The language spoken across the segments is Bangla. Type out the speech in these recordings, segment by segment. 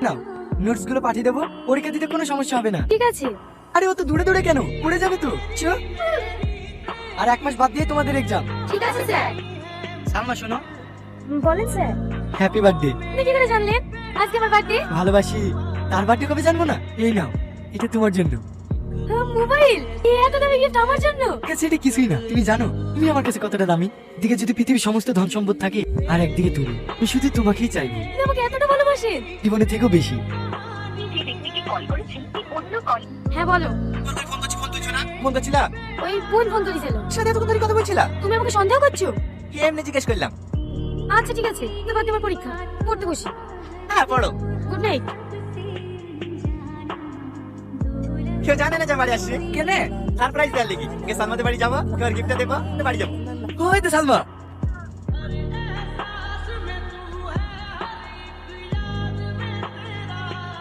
নাও, নোটস গুলো পাঠিয়ে দেবো, পরীক্ষা দিতে কোনো সমস্যা হবে না। ঠিক আছে। আরে অত দূরে দূরে কেন, পড়ে যাবে তো। চো, আর 1 মাস বাদ দিয়ে তোমাদের এক্সাম। ঠিক আছে স্যার। সালমা শোনো, বলেন স্যার। Happy birthday. আপনি কি করে জানলেন আজকে আমার বার্থডে? ভালোবাসি। তার বার্থডে কবে জানবো না? এই নাও, এটা তোমার জন্য। মোবাইল? এই এত দামি গিফট আমার জন্য? কাছে এটা কিছুই না, তুমি জানো তুমি আমার কাছে কতটা দামি। দিকে যদি পৃথিবীর সমস্ত ধন সম্পদ থাকে, আর একদিকে তুমি, আমি শুধু তোমাকেই চাইবো, আপনি আমাকে এতটা ভালোবাসেন? জীবনের থেকেও বেশি। হ্যাঁ বলো। ফোন করছিলা? ওই বোন ফোন করেছিল। সাথে এতক্ষণ ধরে কথা বলছিলা? তুমি আমাকে সন্দেহ করছো? এমনি জিজ্ঞেস করলাম। আচ্ছা ঠিক আছে, এবার তোমার পরীক্ষা, পড়তে বসি। হ্যাঁ পড়ো। Good night. কেউ জানে না যে বাড়ি আসছে কেনে, সারপ্রাইজ দেওয়ার লেগে। কে সালমাদের বাড়ি যাবো, ওকে গিফটটা দেবো, বাড়ি যাবো। ওই তো সালমা।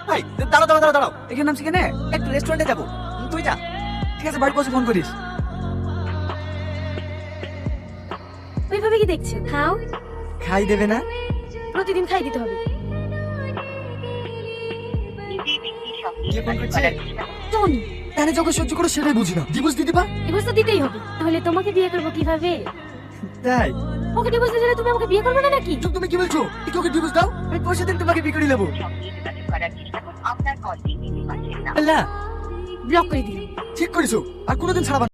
ভাই দাঁড়াও দাঁড়াও দাঁড়াও দাঁড়াও, এখানে নামছি কেনে? একটু রেস্টুরেন্টে যাবো, তুই যা। ঠিক আছে, বাড়ি পৌঁছে ফোন করিস। ওইভাবে কি দেখছো? খাও। খাই দেবে না? প্রতিদিন খাই দিতে হবে। কে ফোন করছে? টনি। এনে যখন সহ্য করো সেটাই বুঝি না, ডিভোর্স দিতে পার? ডিভোর্স তো দিতেই হবে, তাহলে তোমাকে বিয়ে করবো কিভাবে? তাই ওকে ডিভোর্স দিলে তুমি আমাকে বিয়ে করবে না নাকি? তুমি কি বলছো? একটু ওকে ডিভোর্স দাও, আমি পয়সা দিন তোমাকে বিয়ে করে নেবো। আল্লাহ, ব্লক করে দিলাম। ঠিক করেছো, আর কোনোদিন ছাড়াবা না।